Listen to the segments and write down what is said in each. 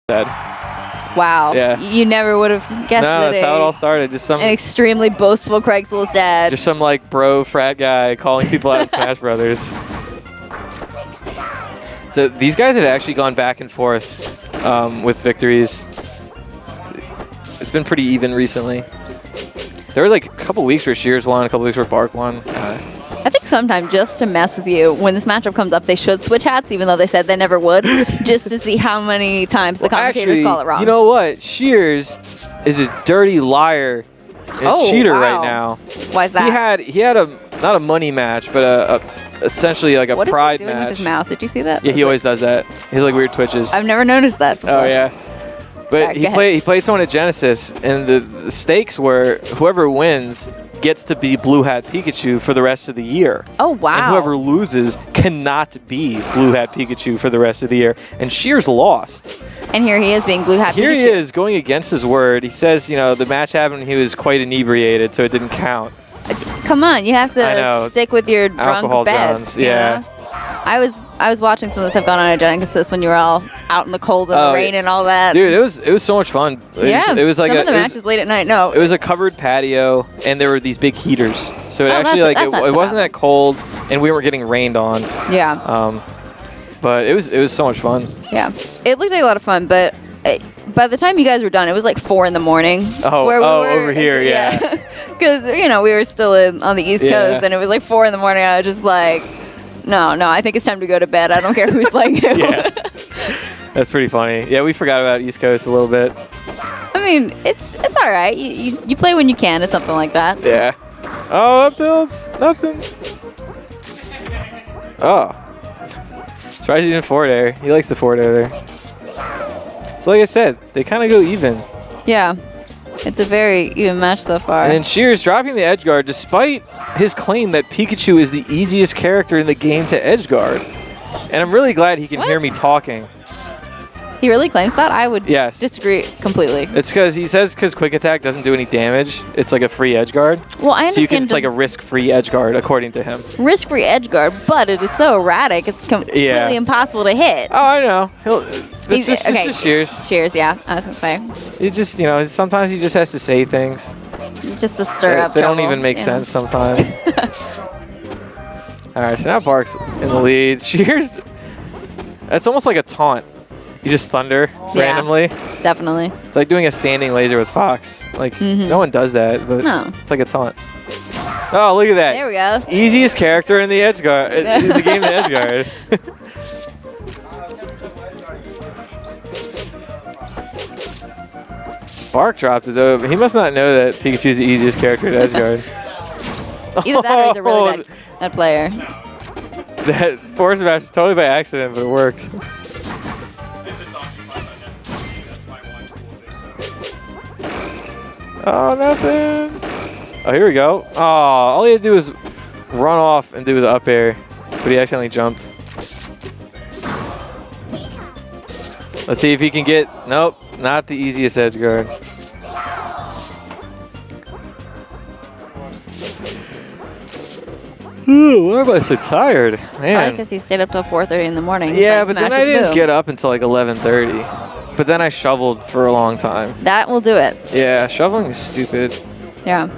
dead. Wow. Yeah. You never would have guessed that. No, that's how it all started. Just some an extremely boastful Craigslist ad. Just some like bro frat guy calling people out in Smash Brothers. So these guys have actually gone back and forth with victories. It's been pretty even recently. There were like a couple weeks where Shears won, a couple weeks where Bark won. I think sometimes just to mess with you, when this matchup comes up, they should switch hats, even though they said they never would, just to see how many times the commentators call it wrong. You know what? Shears is a dirty liar and cheater right now. Why is that? He had a not a money match, but essentially like a pride match. What is he doing with his mouth? Did you see that? Yeah, he always does that. He's like weird twitches. I've never noticed that before. Oh yeah. But he played someone at Genesis, and the stakes were whoever wins gets to be Blue Hat Pikachu for the rest of the year. Oh, wow. And whoever loses cannot be Blue Hat Pikachu for the rest of the year. And Shears lost. And here he is being Blue Hat Pikachu. Here he is going against his word. He says, you know, the match happened when he was quite inebriated, so it didn't count. Come on, you have to stick with your drunk Alcohol bets. Johns, yeah. You know? I was watching some of this have gone on a Genesis when you were all out in the cold and the rain and all that. Dude, it was so much fun. It was like some of the matches late at night. No, it was a covered patio, and there were these big heaters, so it actually it wasn't that cold, and we weren't getting rained on. Yeah. But it was so much fun. Yeah, it looked like a lot of fun, but by the time you guys were done, it was like 4 in the morning. Oh, where we were, over here, yeah. Because we were still on the East Coast, and it was like 4 in the morning. I was just like, no, I think it's time to go to bed. I don't care who's playing who. Yeah. That's pretty funny. Yeah, we forgot about East Coast a little bit. I mean, it's all right. You play when you can. It's something like that. Yeah. Oh, up tilts. Nothing. Oh. Surprised he didn't forward air. He likes the forward air there. So like I said, they kind of go even. Yeah. It's a very even match so far. And then Shears dropping the edge guard despite his claim that Pikachu is the easiest character in the game to edge guard. And I'm really glad he can hear me talking. He really claims that? I would disagree completely. It's because he says Quick Attack doesn't do any damage. It's like a free edge guard. Well, I understand. It's like a risk-free edge guard, according to him. Risk-free edge guard, but it is so erratic, it's completely impossible to hit. Oh, I know. It's just Shears. Shears, yeah. I was going to say. It just, sometimes he just has to say things. Just to stir up They trouble. don't even make sense sometimes. All right, so now Bark's in the lead. Shears, it's almost like a taunt. You just thunder randomly. Definitely. It's like doing a standing laser with Fox. Like, no one does that, but it's like a taunt. Oh, look at that. There we go. Easiest character in the edge guard, in the game of edge guard. Bark dropped it, though. He must not know that Pikachu's the easiest character at edge guard. Either that or he's a really bad player. That force smash was totally by accident, but it worked. Oh, nothing. Oh, here we go. Oh, all he had to do was run off and do the up air, but he accidentally jumped. Let's see if he can get... Nope, not the easiest edge guard. Ooh, why am I so tired? Man. Probably because he stayed up till 4:30 in the morning. Yeah, but then I didn't get up until like 11:30. But then I shoveled for a long time. That will do it. Yeah, shoveling is stupid. Yeah.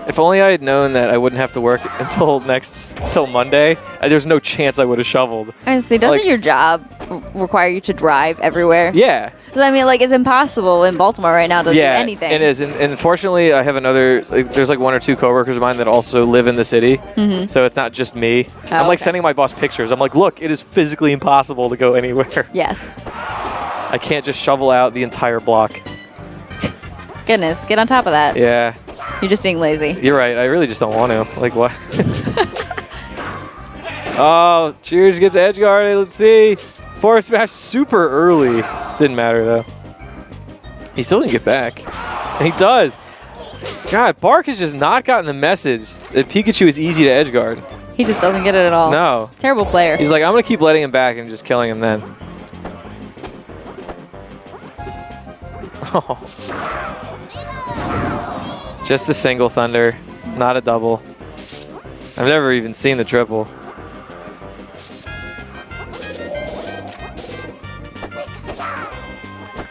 If only I had known that I wouldn't have to work until Monday, there's no chance I would have shoveled. Honestly, doesn't your job require you to drive everywhere? Yeah. I mean, like, it's impossible in Baltimore right now to do anything. It is. And fortunately, I have there's like 1 or 2 coworkers of mine that also live in the city. So it's not just me. I'm like sending my boss pictures. I'm like, look, it is physically impossible to go anywhere. Yes. I can't just shovel out the entire block. Goodness, get on top of that. Yeah. You're just being lazy. You're right. I really just don't want to. Like, what? Oh, Shears gets edge guarded. Let's see. Forward smash super early. Didn't matter, though. He still didn't get back. And he does. God, Bark has just not gotten the message that Pikachu is easy to edge guard. He just doesn't get it at all. No. Terrible player. He's like, I'm going to keep letting him back and just killing him then. Oh. Just a single thunder, not a double. I've never even seen the triple.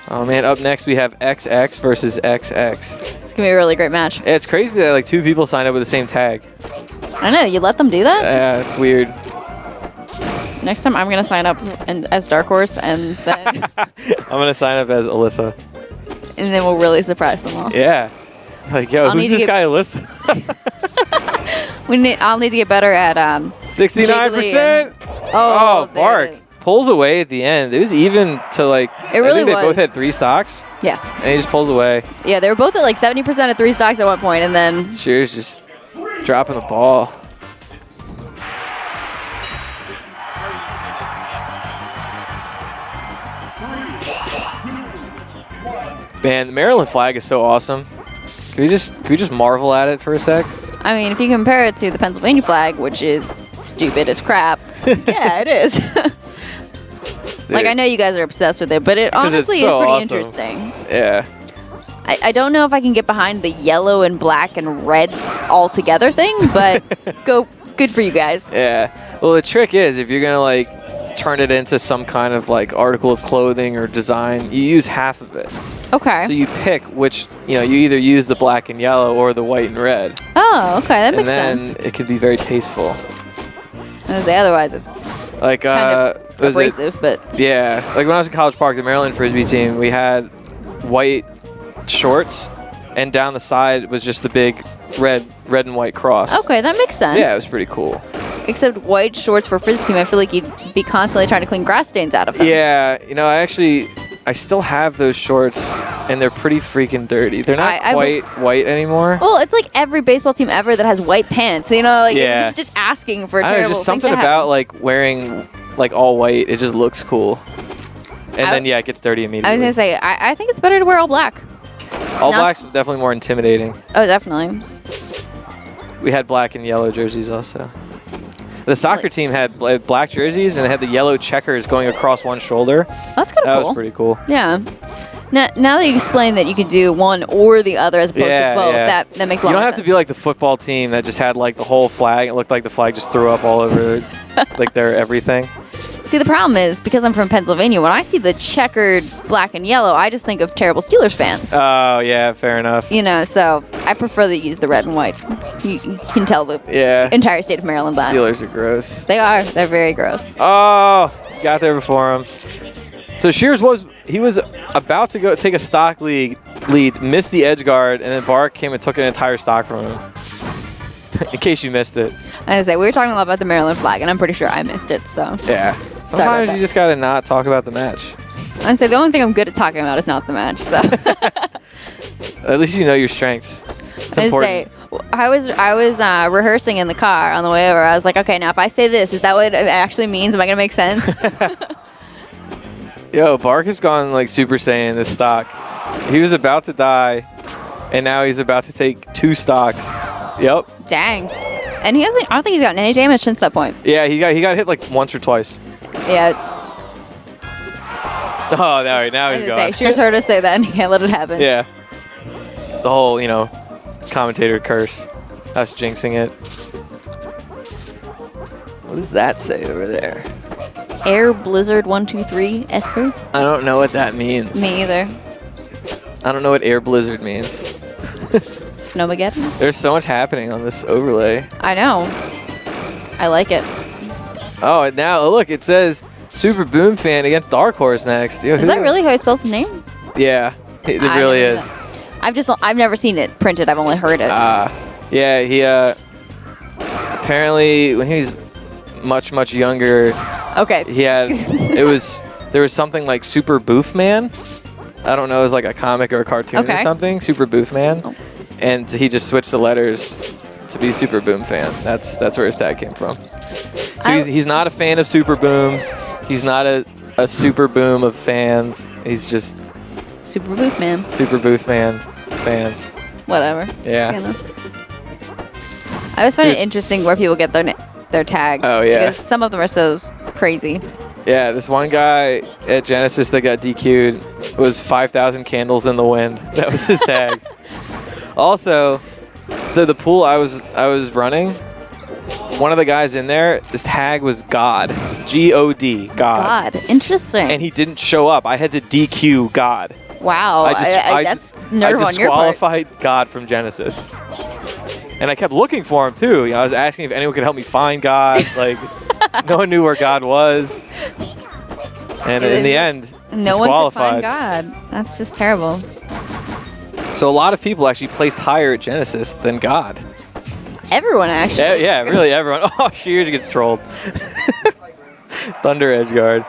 Oh man, up next we have XX versus XX. It's gonna be a really great match. Yeah, it's crazy that like 2 people signed up with the same tag. I know, you let them do that? Yeah, it's weird. Next time I'm gonna sign up as Dark Horse, and then I'm gonna sign up as Alyssa. and then we'll really surprise them all. Yeah. Like, yo, who's this guy, Alyssa? I'll need to get better at 69%. Oh, Bark pulls away at the end. It was even to like. It really I think they was. both had 3 stocks. Yes. And he just pulls away. Yeah, they were both at like 70% of 3 stocks at one point, and then Shears just dropping the ball. Man, the Maryland flag is so awesome. Can we just marvel at it for a sec? I mean, if you compare it to the Pennsylvania flag, which is stupid as crap, yeah, it is. Like, I know you guys are obsessed with it, but it honestly so is pretty awesome. interesting. Yeah. I don't know if I can get behind the yellow and black and red all together thing, but good for you guys. Yeah. Well, the trick is if you're gonna like turn it into some kind of like article of clothing or design, you use half of it. Okay. So you pick which, you either use the black and yellow or the white and red. Oh, okay, that makes sense. And then it could be very tasteful. Otherwise, it's Like kind of abrasive, but yeah. Like when I was in College Park, the Maryland Frisbee team, we had white shorts, and down the side was just the big red and white cross. okay, that makes sense. Yeah, it was pretty cool. Except white shorts for Frisbee team, I feel like you'd be constantly trying to clean grass stains out of them. Yeah, I still have those shorts, and they're pretty freaking dirty. They're not quite white anymore. Well, it's like every baseball team ever that has white pants. Yeah. It's just asking for I don't terrible know, just things something to happen. about like wearing like all white. It just looks cool. And then it gets dirty immediately. I was gonna say, I think it's better to wear all black. All black's definitely more intimidating. Oh, definitely. We had black and yellow jerseys also. The soccer team had black jerseys and it had the yellow checkers going across one shoulder. That's kind of cool. That was pretty cool. Yeah. Now that you explain that you could do one or the other as opposed to both, that makes a lot of sense. You don't have to be like the football team that just had like the whole flag. It looked like the flag just threw up all over like their everything. See, the problem is, because I'm from Pennsylvania, when I see the checkered black and yellow, I just think of terrible Steelers fans. Oh, yeah, fair enough. So I prefer to use the red and white. You can tell the entire state of Maryland that. Steelers are gross. They are. They're very gross. Oh, got there before him. So Shears was about to go take a stock lead, missed the edge guard, and then Bark came and took an entire stock from him. In case you missed it. I was say, we were talking a lot about the Maryland flag, and I'm pretty sure I missed it, so. Yeah. Sometimes you just got to not talk about the match. I say the only thing I'm good at talking about is not the match, so. At least you know your strengths. It's important. I was rehearsing in the car on the way over. I was like, okay, now if I say this, is that what it actually means? Am I going to make sense? Yo, Bark has gone like Super Saiyan this stock. He was about to die, and now he's about to take 2 stocks. Yep. Dang. And I don't think he's gotten any damage since that point. Yeah, he got hit like once or twice. Yeah. Oh, now he's gone. Shears heard us say that, and he can't let it happen. Yeah. The whole, commentator curse. Us jinxing it. What does that say over there? Air Blizzard 123 S3? I don't know what that means. Me either. I don't know what Air Blizzard means. Snowmageddon? There's so much happening on this overlay. I know. I like it. Oh, and now, look, it says Super Boom Fan against Dark Horse next. Is that really how he spells his name? Yeah, it really is. I've never seen it printed. I've only heard it. Yeah, he apparently when he was much younger. Okay. He had there was something like Super Boof Man. I don't know, it was like a comic or a cartoon or something. Super Boof Man, and he just switched the letters to be Super Boom Fan. That's where his tag came from. So he's not a fan of Super Booms. He's not a Super Boom of fans. He's just Super Boof Man. Super Boof Man fan. Whatever. Yeah. I always find it interesting where people get their tags. Oh yeah. Because some of them are so crazy. Yeah, this one guy at Genesis that got DQ'd was 5,000 candles in the wind. That was his tag. Also, the pool I was running, one of the guys in there, his tag was God. G-O-D. God. God. Interesting. And he didn't show up. I had to DQ God. Wow. That's nerve on your part. I disqualified God from Genesis. And I kept looking for him, too. You know, I was asking if anyone could help me find God. Like, no one knew where God was. And in the end, no one could find disqualified. God. That's just terrible. So a lot of people actually placed higher at Genesis than God. Everyone, actually. Yeah, really everyone. Oh, Shears gets trolled. Thunder edge guard.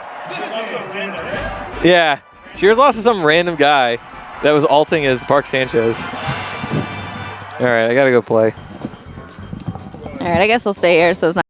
Yeah, Shears lost to some random guy that was alting as Barksanchez. All right, I gotta go play. All right, I guess I'll stay here so it's not